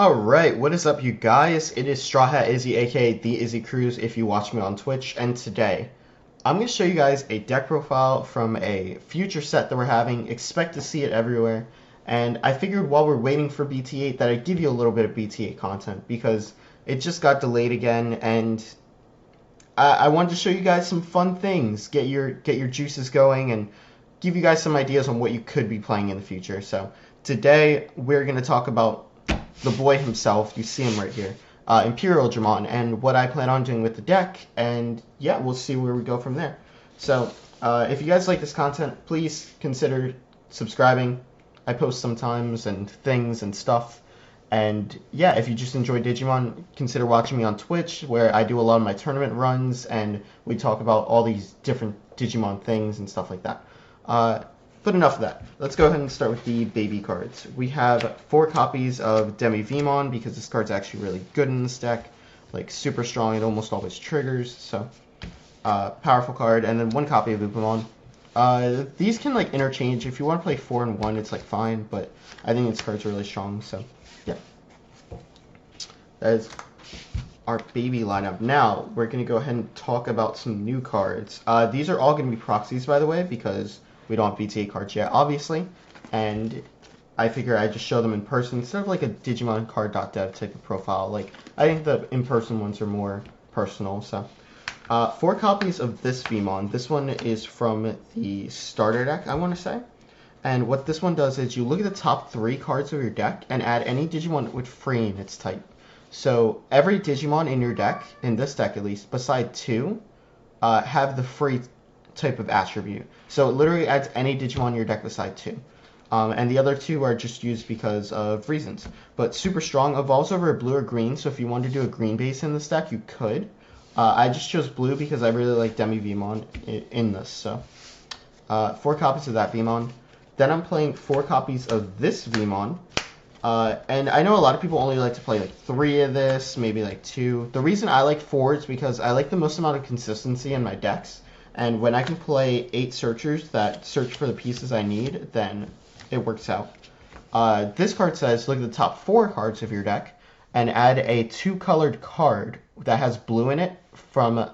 Alright, what is up you guys? It is Straw Hat Izzy, aka The Izzy Cruz if you watch me on Twitch, and today I'm going to show you guys a deck profile from a future set that we're having. Expect to see it everywhere, and I figured while we're waiting for BT8 that I'd give you a little bit of BT8 content because it just got delayed again, and I wanted to show you guys some fun things, get your juices going, and give you guys some ideas on what you could be playing in the future. So today we're going to talk about the boy himself. You see him right here, imperialdramon, and what I plan on doing with the deck, and yeah, we'll see where we go from there. So if you guys like this content, please consider subscribing. I post sometimes and things and stuff, and yeah, if you just enjoy Digimon, consider watching me on Twitch, where I do a lot of my tournament runs and we talk about all these different Digimon things and stuff like that. But enough of that. Let's go ahead and start with the baby cards. We have 4 copies of Demi-Vimon because this card's actually really good in this deck. Like, super strong, it almost always triggers, so powerful card. And then 1 copy of Upamon. These can like interchange. If you want to play 4 and 1, it's like fine, but I think this card's really strong, so yeah. That is our baby lineup. Now, we're going to go ahead and talk about some new cards. These are all going to be proxies, by the way, because we don't have BT8 cards yet, obviously, and I figure I just show them in person instead of like a Digimon card.dev type of profile. Like, I think the in-person ones are more personal, so. 4 copies of this Vimon. This one is from the starter deck, I want to say. And what this one does is you look at the top 3 cards of your deck and add any Digimon with free in its type. So every Digimon in your deck, in this deck at least, beside 2, have the free type of attribute. So it literally adds any Digimon in your deck beside 2. And the other 2 are just used because of reasons. But super strong, evolves over a blue or green, so if you wanted to do a green base in this deck, you could. I just chose blue because I really like Demi-Vimon in this, so 4 copies of that Vimon. Then I'm playing 4 copies of this Vimon. And I know a lot of people only like to play like 3 of this, maybe like 2. The reason I like 4 is because I like the most amount of consistency in my decks. And when I can play 8 searchers that search for the pieces I need, then it works out. This card says, look at the top 4 cards of your deck and add a 2-colored card that has blue in it from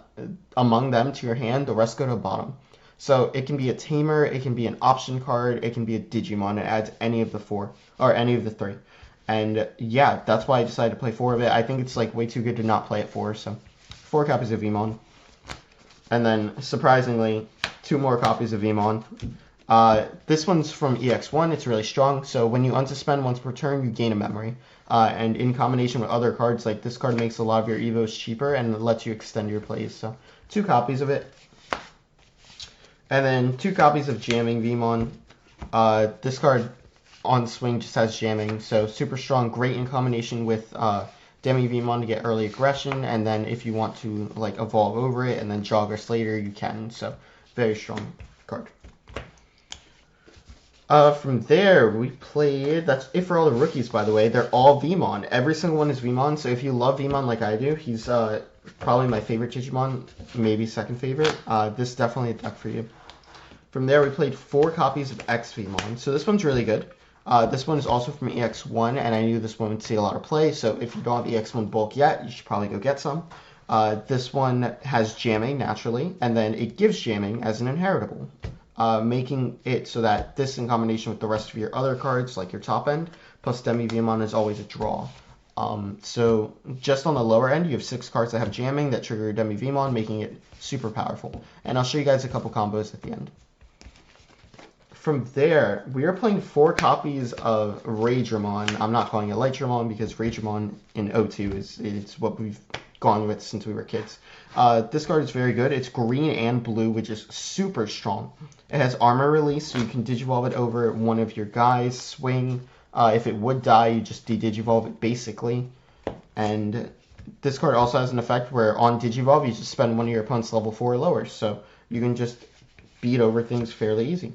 among them to your hand. The rest go to the bottom. So it can be a Tamer, it can be an option card, it can be a Digimon. It adds any of the 4, or any of the 3. And yeah, that's why I decided to play 4 of it. I think it's like way too good to not play at 4, so 4 copies of Vimon. And then, surprisingly, 2 more copies of Vimon. This one's from EX1. It's really strong. So when you unsuspend once per turn, you gain a memory. And in combination with other cards, like this card makes a lot of your Evos cheaper and lets you extend your plays. So 2 copies of it. And then 2 copies of Jamming Vimon. This card on swing just has jamming. So super strong, great in combination with Demi-Vimon to get early aggression, and then if you want to like evolve over it and then Joggers later, you can. So very strong card. From there, we played, that's it for all the rookies, by the way. They're all Vimon. Every single one is Vimon, so if you love Vimon like I do, he's probably my favorite Digimon, maybe second favorite. This is definitely a deck for you. From there, we played 4 copies of X Vimon. So this one's really good. This one is also from EX1, and I knew this one would see a lot of play, so if you don't have EX1 bulk yet, you should probably go get some. This one has jamming, naturally, and then it gives jamming as an inheritable, making it so that this, in combination with the rest of your other cards, like your top end, plus Demi-Vimon is always a draw. So just on the lower end, you have 6 cards that have jamming that trigger Demi-Vimon, making it super powerful. And I'll show you guys a couple combos at the end. From there, we are playing 4 copies of Raydramon. I'm not calling it Lightramon because Raydramon in O2 is what we've gone with since we were kids. This card is very good. It's green and blue, which is super strong. It has armor release, so you can Digivolve it over one of your guys, swing. If it would die, you just de-Digivolve it, basically. And this card also has an effect where on Digivolve, you just spend one of your opponent's level 4 or lower, so you can just beat over things fairly easy.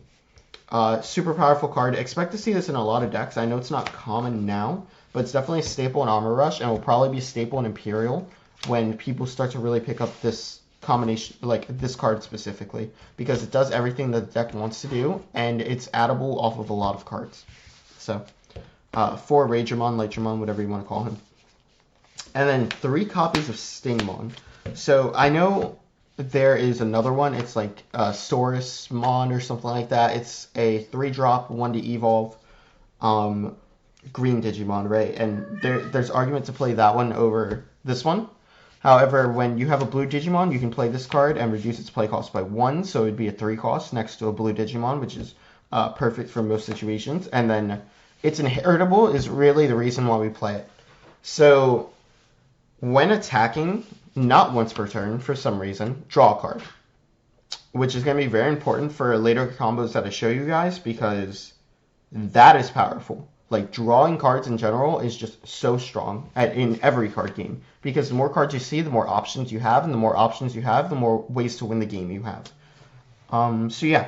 Super powerful card. Expect to see this in a lot of decks. I know it's not common now, but it's definitely a staple in Armor Rush, and will probably be a staple in Imperial when people start to really pick up this combination, like this card specifically, because it does everything that the deck wants to do, and it's addable off of a lot of cards. So 4 Ragemon, Lightramon, whatever you want to call him. And then 3 copies of Stingmon. So I know there is another one. It's like Saurusmon or something like that. It's a 3-drop, 1 to evolve green Digimon, right? And there's argument to play that one over this one. However, when you have a blue Digimon, you can play this card and reduce its play cost by 1, so it'd be a 3 cost next to a blue Digimon, which is perfect for most situations. And then its inheritable is really the reason why we play it. So when attacking, not once per turn for some reason, draw a card, which is going to be very important for later combos that I show you guys, because that is powerful. Like, drawing cards in general is just so strong in every card game, because the more cards you see, the more options you have, and the more options you have, the more ways to win the game you have. So yeah,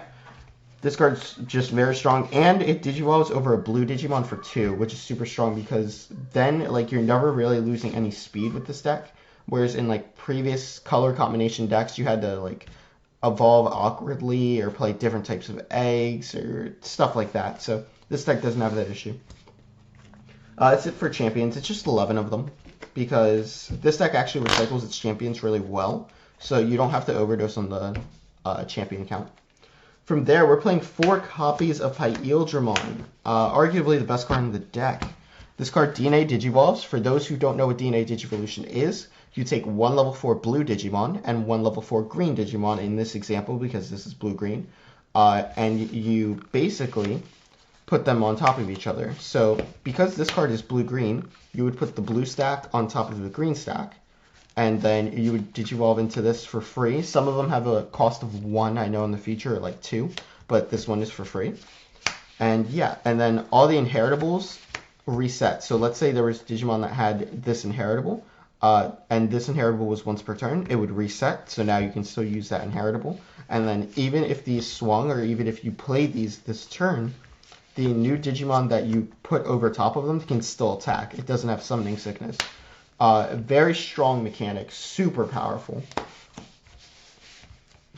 this card's just very strong, and it Digivolves over a blue Digimon for 2, which is super strong, because then, like, you're never really losing any speed with this deck, whereas in, like, previous color combination decks, you had to, like, evolve awkwardly or play different types of eggs or stuff like that. So this deck doesn't have that issue. That's it for champions. It's just 11 of them, because this deck actually recycles its champions really well, so you don't have to overdose on the champion count. From there, we're playing 4 copies of imperialdramon, arguably the best card in the deck. This card DNA Digivolves. For those who don't know what DNA Digivolution is, you take 1 level 4 blue Digimon and 1 level 4 green Digimon in this example, because this is blue-green, and you basically put them on top of each other. So because this card is blue-green, you would put the blue stack on top of the green stack, and then you would Digivolve into this for free. Some of them have a cost of 1, I know in the future, or like 2, but this one is for free. And yeah, and then all the inheritables reset. So let's say there was Digimon that had this inheritable, and this inheritable was once per turn, it would reset, so now you can still use that inheritable. And then even if these swung, or even if you played these this turn, the new Digimon that you put over top of them can still attack. It doesn't have summoning sickness. Very strong mechanic, super powerful.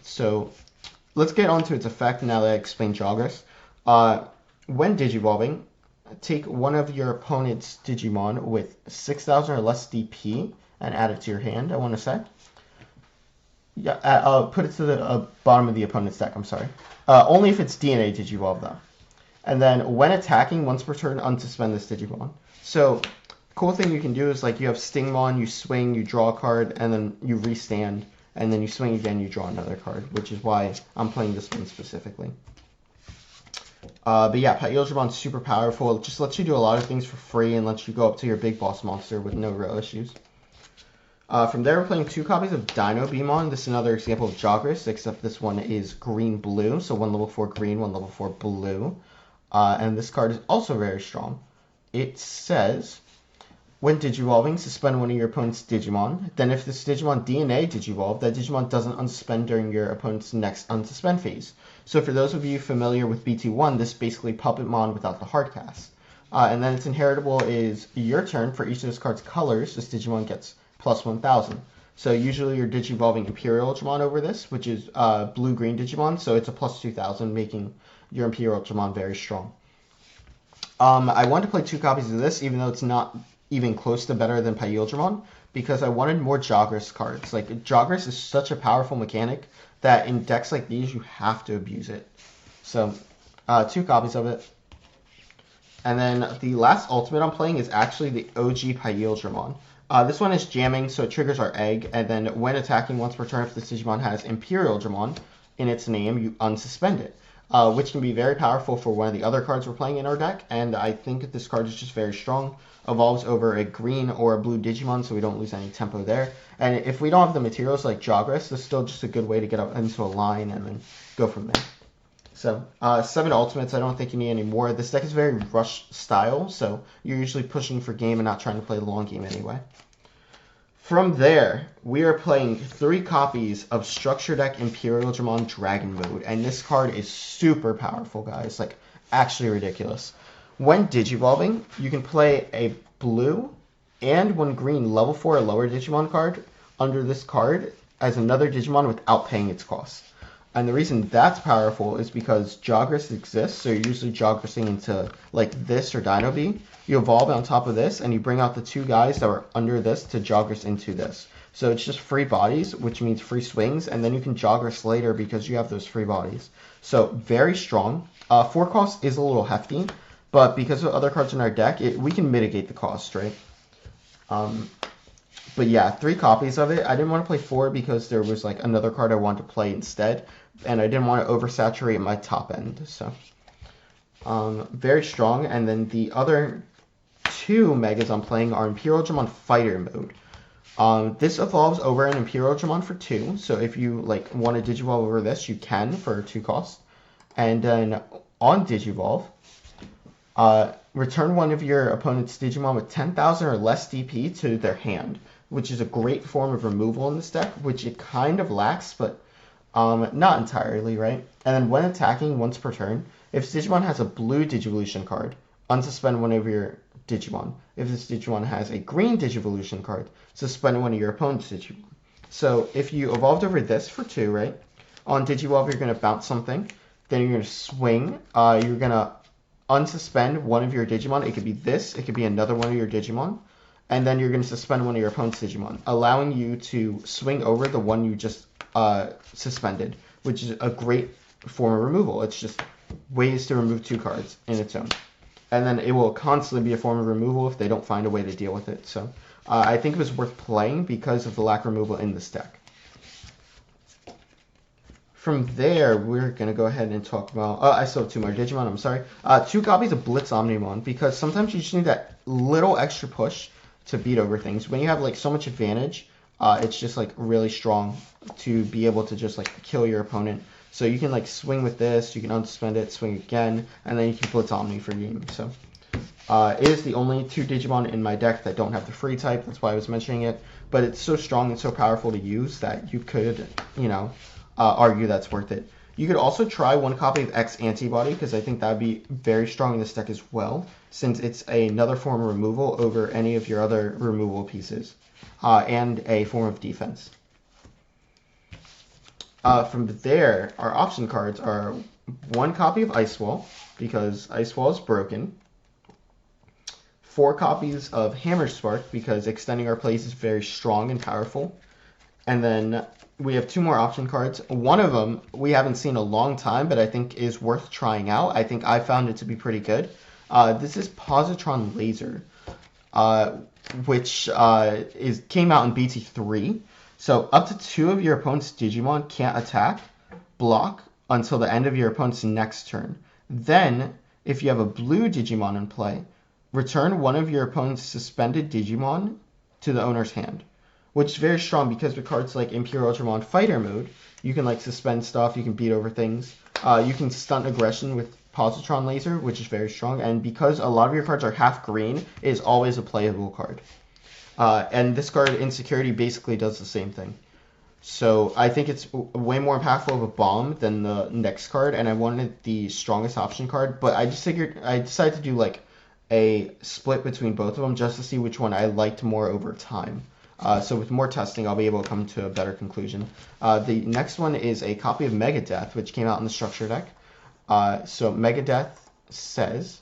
So let's get on to its effect now that I explained Jogress. When Digivolving, take one of your opponent's Digimon with 6,000 or less DP and add it to your hand, I want to say. Yeah, put it to the bottom of the opponent's deck, I'm sorry. Only if it's DNA Digivolve, though. And then when attacking, once per turn, unsuspend this Digimon. So cool thing you can do is, like, you have Stingmon, you swing, you draw a card, and then you restand, and then you swing again, you draw another card, which is why I'm playing this one specifically. But yeah, imperialdramon's super powerful. It just lets you do a lot of things for free and lets you go up to your big boss monster with no real issues. From there, we're playing 2 copies of Dinobemon. This is another example of Jogress, except this one is green-blue, so 1 level 4 green, 1 level 4 blue. And this card is also very strong. It says, when Digivolving, suspend one of your opponent's Digimon. Then if this Digimon DNA Digivolve, that Digimon doesn't unsuspend during your opponent's next unsuspend phase. So for those of you familiar with BT1, this is basically Puppetmon without the hardcast. And then its inheritable is your turn. For each of this card's colors, this Digimon gets plus 1,000. So usually you're Digivolving imperialdramon over this, which is blue-green Digimon, so it's a plus 2,000, making your imperialdramon very strong. I wanted to play 2 copies of this, even though it's not even close to better than imperialdramon, because I wanted more Jogress cards. Like, Jogress is such a powerful mechanic that in decks like these, you have to abuse it. So, 2 copies of it. And then the last ultimate I'm playing is actually the OG imperialdramon. This one is jamming, so it triggers our egg, and then when attacking once per turn, if this Digimon has imperialdramon in its name, you unsuspend it. Which can be very powerful for one of the other cards we're playing in our deck, and I think this card is just very strong. Evolves over a green or a blue Digimon, so we don't lose any tempo there. And if we don't have the materials like Jogress, this is still just a good way to get up into a line and then go from there. So, 7 ultimates, I don't think you need any more. This deck is very rush style, so you're usually pushing for game and not trying to play the long game anyway. From there, we are playing 3 copies of Structure Deck imperialdramon Dragon Mode, and this card is super powerful, guys, like, actually ridiculous. When Digivolving, you can play a blue and 1 green level 4 or lower Digimon card under this card as another Digimon without paying its cost. And the reason that's powerful is because Jogress exists, so you're usually Jogressing into like this or Dino B. You evolve on top of this, and you bring out the two guys that are under this to Jogress into this. So it's just free bodies, which means free swings, and then you can Jogress later because you have those free bodies. So very strong. 4 cost is a little hefty, but because of other cards in our deck, we can mitigate the cost, right? But yeah, 3 copies of it. I didn't want to play 4 because there was like another card I wanted to play instead, and I didn't want to oversaturate my top end. So very strong. And then the other 2 megas I'm playing are imperialdramon Fighter mode. This evolves over an imperialdramon for 2. So if you like want to digivolve over this, you can for 2 cost. And then on digivolve, return one of your opponent's Digimon with 10,000 or less DP to their hand, which is a great form of removal in this deck, which it kind of lacks, but not entirely, right? And then when attacking once per turn, if this Digimon has a blue Digivolution card, unsuspend one of your Digimon. If this Digimon has a green Digivolution card, suspend one of your opponent's Digimon. So if you evolved over this for 2, right? On Digivolve, you're going to bounce something. Then you're going to swing. You're going to unsuspend one of your Digimon. It could be this. It could be another one of your Digimon. And then you're going to suspend one of your opponent's Digimon, allowing you to swing over the one you just suspended, which is a great form of removal. It's just ways to remove 2 cards in its own. And then it will constantly be a form of removal if they don't find a way to deal with it. So I think it was worth playing because of the lack of removal in this deck. From there, we're going to go ahead and talk about... I still have 2 more Digimon, I'm sorry. 2 copies of Blitz Omnimon, because sometimes you just need that little extra push to beat over things. When you have like so much advantage, it's just like really strong to be able to just like kill your opponent. So you can like swing with this, you can unsuspend it, swing again, and then you can Blitz Omni for game. So it is the only 2 Digimon in my deck that don't have the free type. That's why I was mentioning it. But it's so strong and so powerful to use that you could, you know, argue that's worth it. You could also try 1 copy of X Antibody, because I think that would be very strong in this deck as well, since it's another form of removal over any of your other removal pieces, and a form of defense. From there, our option cards are 1 copy of Ice Wall, because Ice Wall is broken, 4 copies of Hammer Spark, because extending our plays is very strong and powerful, and then we have 2 more option cards. One of them we haven't seen a long time, but I think is worth trying out. I think I found it to be pretty good. This is Positron Laser, which came out in BT3. So up to 2 of your opponent's Digimon can't attack, block, until the end of your opponent's next turn. Then, if you have a blue Digimon in play, return one of your opponent's suspended Digimon to the owner's hand, which is very strong because with cards like imperialdramon Fighter mode, you can like suspend stuff, you can beat over things, you can stunt aggression with Positron Laser, which is very strong, and because a lot of your cards are half green, it is always a playable card. And this card, Insecurity, basically does the same thing. So I think it's way more impactful of a bomb than the next card, and I wanted the strongest option card, but I decided to do like a split between both of them just to see which one I liked more over time. So with more testing, I'll be able to come to a better conclusion. The next one is a copy of Megadeth, which came out in the structure deck. So Megadeth says,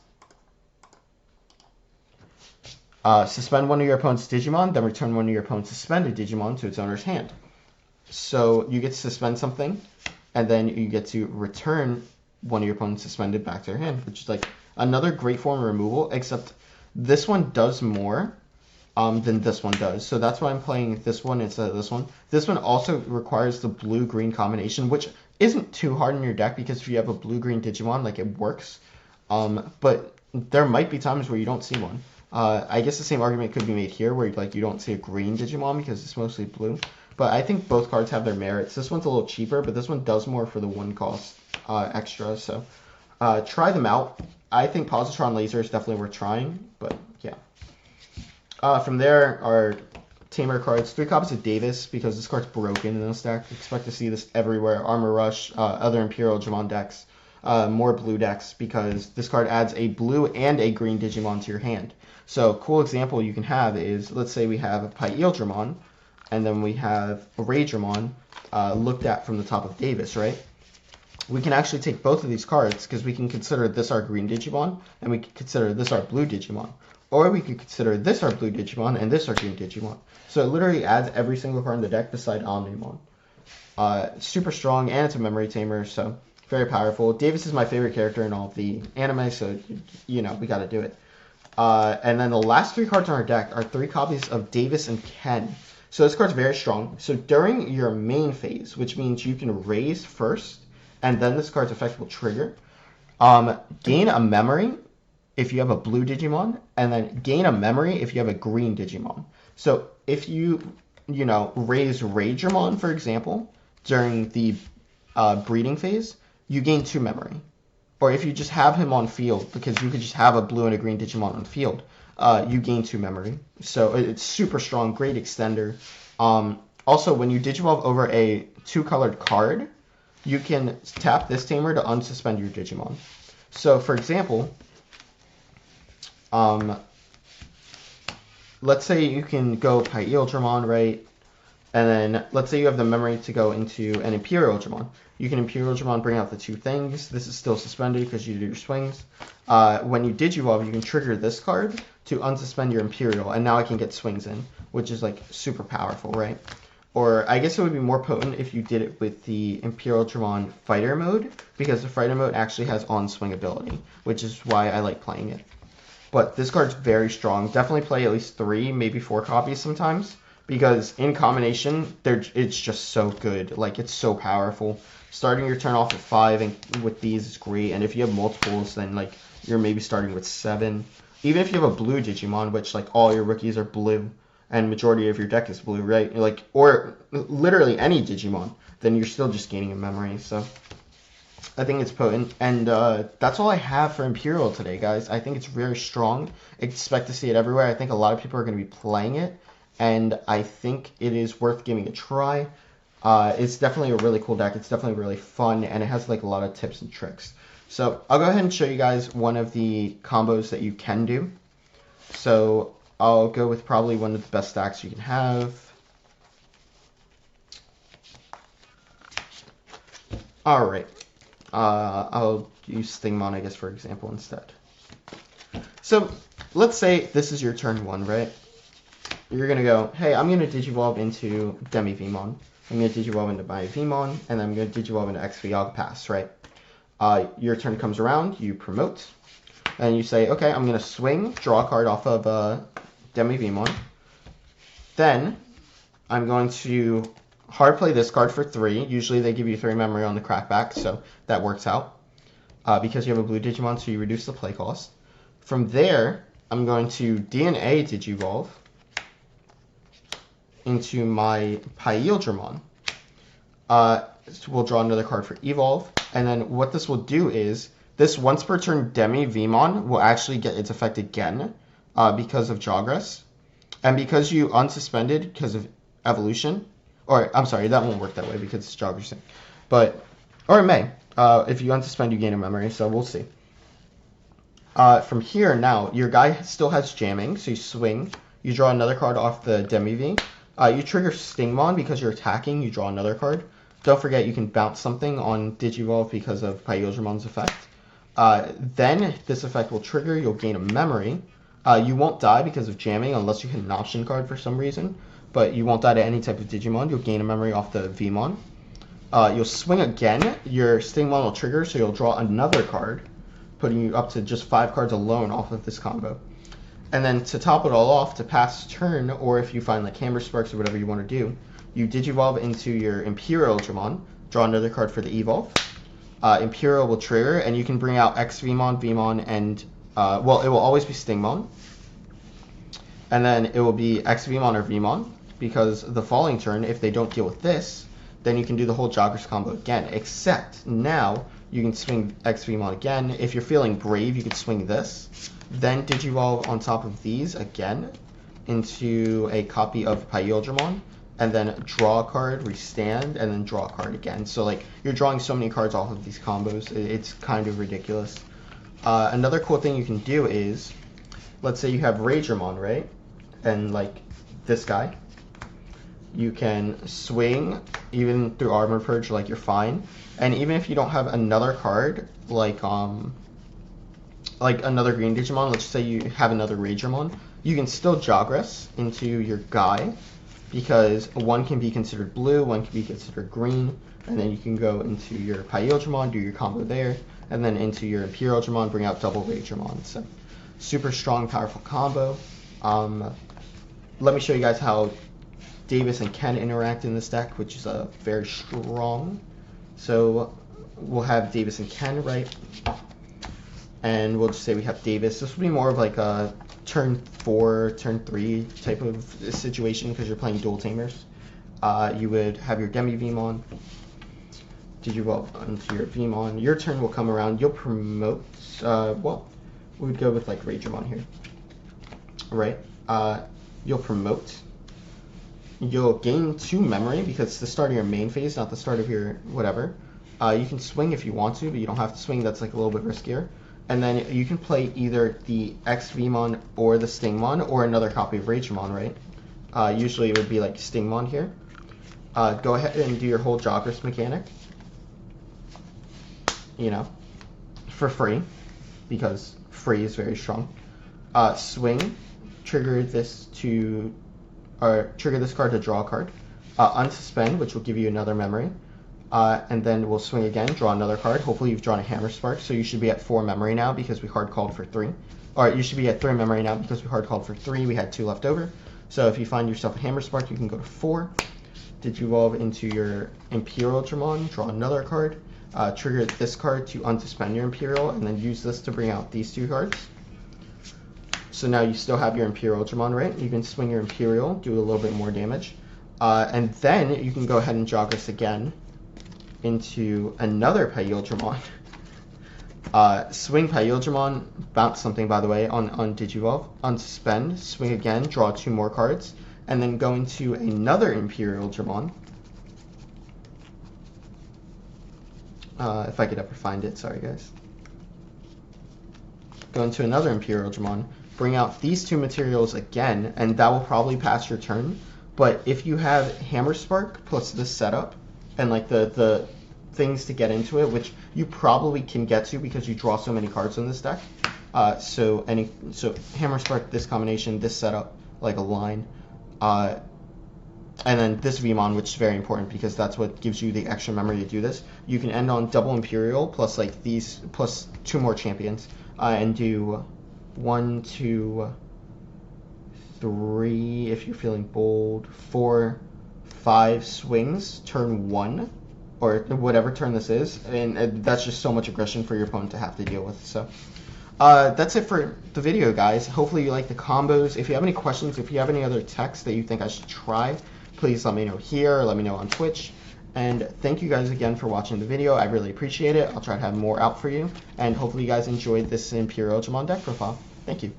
suspend one of your opponent's Digimon, then return one of your opponent's suspended Digimon to its owner's hand. So you get to suspend something, and then you get to return one of your opponent's suspended back to their hand, which is like another great form of removal, except this one does more than this one does. So that's why I'm playing this one instead of this one. This one also requires the blue-green combination, which isn't too hard in your deck because if you have a blue-green Digimon, like it works. But there might be times where you don't see one. I guess the same argument could be made here where like you don't see a green Digimon because it's mostly blue. But I think both cards have their merits. This one's a little cheaper, but this one does more for the 1 cost extra. So try them out. I think Positron Laser is definitely worth trying, but yeah. From there are Tamer cards, 3 copies of Davis, because this card's broken in this deck. Expect to see this everywhere. Armor Rush, other imperialdramon decks, more blue decks, because this card adds a blue and a green Digimon to your hand. So a cool example you can have is, let's say we have a Imperialdramon, and then we have a Raidramon looked at from the top of Davis, right? we can actually take both of these cards because we can consider this our green Digimon and we can consider this our blue Digimon. Or we could consider this our blue Digimon and this our green Digimon. So it literally adds every single card in the deck beside Omnimon. Super strong, and it's a memory tamer, so very powerful. Davis is my favorite character in all of the anime, so, you know, we gotta do it. And then the last 3 cards on our deck are 3 copies of Davis and Ken. So this card's very strong. So during your main phase, which means you can raise first, and then this card's effect will trigger, gain a memory if you have a blue Digimon, and then gain a memory if you have a green Digimon. So if you raise Ragemon, for example, during the breeding phase, you gain 2 memory. Or if you just have him on field, because you could just have a blue and a green Digimon on field, you gain 2 memory. So it's super strong, great extender. Also, when you Digivolve over a 2-colored card, you can tap this Tamer to unsuspend your Digimon. So, for example, let's say you can go imperialdramon, right? And then let's say you have the memory to go into an imperialdramon. You can imperialdramon, bring out the 2 things. This is still suspended because you do your swings. When you Digivolve, you can trigger this card to unsuspend your imperial, and now I can get swings in, which is like super powerful, right? Or I guess it would be more potent if you did it with the imperialdramon fighter mode, because the fighter mode actually has on-swing ability, which is why I like playing it. But this card's very strong. Definitely play at least 3, maybe 4 copies sometimes, because in combination, it's just so good. Like, it's so powerful. Starting your turn off at 5 and with these is great. And if you have multiples, then like you're maybe starting with 7. Even if you have a blue Digimon, which like all your rookies are blue, and majority of your deck is blue, right? Like, or literally any Digimon, then you're still just gaining a memory. So I think it's potent. And that's all I have for Imperial today, guys. I think it's very strong. Expect to see it everywhere. I think a lot of people are going to be playing it, and I think it is worth giving a try. It's definitely a really cool deck. It's definitely really fun, and it has like a lot of tips and tricks. So I'll go ahead and show you guys one of the combos that you can do. So I'll go with probably one of the best stacks you can have. All right. I'll use Stingmon, I guess, for example, instead. So let's say this is your turn 1, right? You're going to go, hey, I'm going to Digivolve into Demi-Vmon. I'm going to Digivolve into my Vmon, and then I'm going to Digivolve into XV Pass, right? Your turn comes around, you promote, and you say, okay, I'm going to swing, draw a card off of Demi-Vmon. Then I'm going to hard play this card for 3. Usually they give you 3 memory on the crackback, so that works out. Because you have a blue Digimon, so you reduce the play cost. From there, I'm going to DNA Digivolve into my Imperialdramon. We'll draw another card for Evolve. And then what this will do is, this once per turn Demi-Vmon will actually get its effect again because of Jogress. And because you unsuspended because of Evolution, or I'm sorry, that won't work that way because it's Jogressing. But, or it may. If you unsuspend, you gain a memory, so we'll see. From here now, your guy still has jamming, so you swing. You draw another card off the Demi-V. You trigger Stingmon because you're attacking. You draw another card. Don't forget you can bounce something on Digivolve because of Imperialdramon's effect. Then this effect will trigger. You'll gain a memory. You won't die because of jamming unless you hit an option card for some reason. But you won't die to any type of Digimon. You'll gain a memory off the Vmon. You'll swing again. Your Stingmon will trigger, so you'll draw another card, putting you up to just 5 cards alone off of this combo. And then to top it all off, to pass turn, or if you find like Hammer Sparks or whatever you want to do, you Digivolve into your Imperialdramon, draw another card for the Evolve. Imperial will trigger, and you can bring out X-Vmon, Vmon, and, well, it will always be Stingmon. And then it will be X-Vmon or Vmon, because the following turn, if they don't deal with this, then you can do the whole Joggers combo again, except now you can swing X-Vmon again. If you're feeling brave, you could swing this. Then Digivolve on top of these again into a copy of Imperialdramon, and then draw a card, restand, and then draw a card again. So like you're drawing so many cards off of these combos, it's kind of ridiculous. Another cool thing you can do is, let's say you have Ragemon, right? And like this guy, you can swing, even through Armor Purge, like, you're fine. And even if you don't have another card, like another green Digimon, let's say you have another Ragemon, you can still Jogress into your guy, because one can be considered blue, one can be considered green, and then you can go into your Imperialdramon, do your combo there, and then into your Imperialdramon, bring out double Ragemon. So, super strong, powerful combo. Let me show you guys how Davis and Ken interact in this deck, which is very strong. So, we'll have Davis and Ken, right? And we'll just say we have Davis. This will be more of like a turn 4, turn 3 type of situation because you're playing dual Tamers. You would have your Demi Vmon. Digivolve into your Vmon. Your turn will come around. You'll promote. Well, we would go with like Ragemon here. Right? You'll promote. You'll gain 2 memory because it's the start of your main phase, not the start of your whatever. You can swing if you want to, but you don't have to swing. That's like a little bit riskier. And then you can play either the X-Vmon or the Stingmon or another copy of Ragemon, right? Usually it would be like Stingmon here. Go ahead and do your whole Jogress mechanic. You know, for free, because free is very strong. Swing, trigger this card to draw a card. Unsuspend, which will give you another memory. And then we'll swing again, draw another card. Hopefully you've drawn a Hammer Spark, so you should be at 4 memory now because we hard called for 3. Or you should be at 3 memory now because we hard called for 3. We had 2 left over. So if you find yourself a Hammer Spark, you can go to 4. Digivolve into your Imperialdramon, draw another card. Trigger this card to unsuspend your Imperial, and then use this to bring out these 2 cards. So now you still have your Imperialdramon, right? You can swing your Imperial, do a little bit more damage. And then you can go ahead and Jogress again into another Imperialdramon. Swing Imperialdramon, bounce something by the way on Digivolve, unsuspend, swing again, draw 2 more cards, and then go into another Imperialdramon. If I could ever find it, sorry guys. Go into another Imperialdramon, bring out these 2 materials again, and that will probably pass your turn. But if you have Hammer Spark plus this setup, and like the things to get into it, which you probably can get to because you draw so many cards in this deck. So Hammer Spark, this combination, this setup, like a line, and then this Vmon, which is very important because that's what gives you the extra memory to do this. You can end on double Imperial plus like these plus 2 more champions, and do 1, 2, 3 if you're feeling bold, 4, 5 swings, turn 1, or whatever turn this is, and that's just so much aggression for your opponent to have to deal with. So that's it for the video, guys. Hopefully you like the combos. If you have any questions, if you have any other texts that you think I should try, please let me know here, or let me know on Twitch. And thank you guys again for watching the video. I really appreciate it. I'll try to have more out for you, and hopefully you guys enjoyed this Imperialdramon deck profile. Thank you.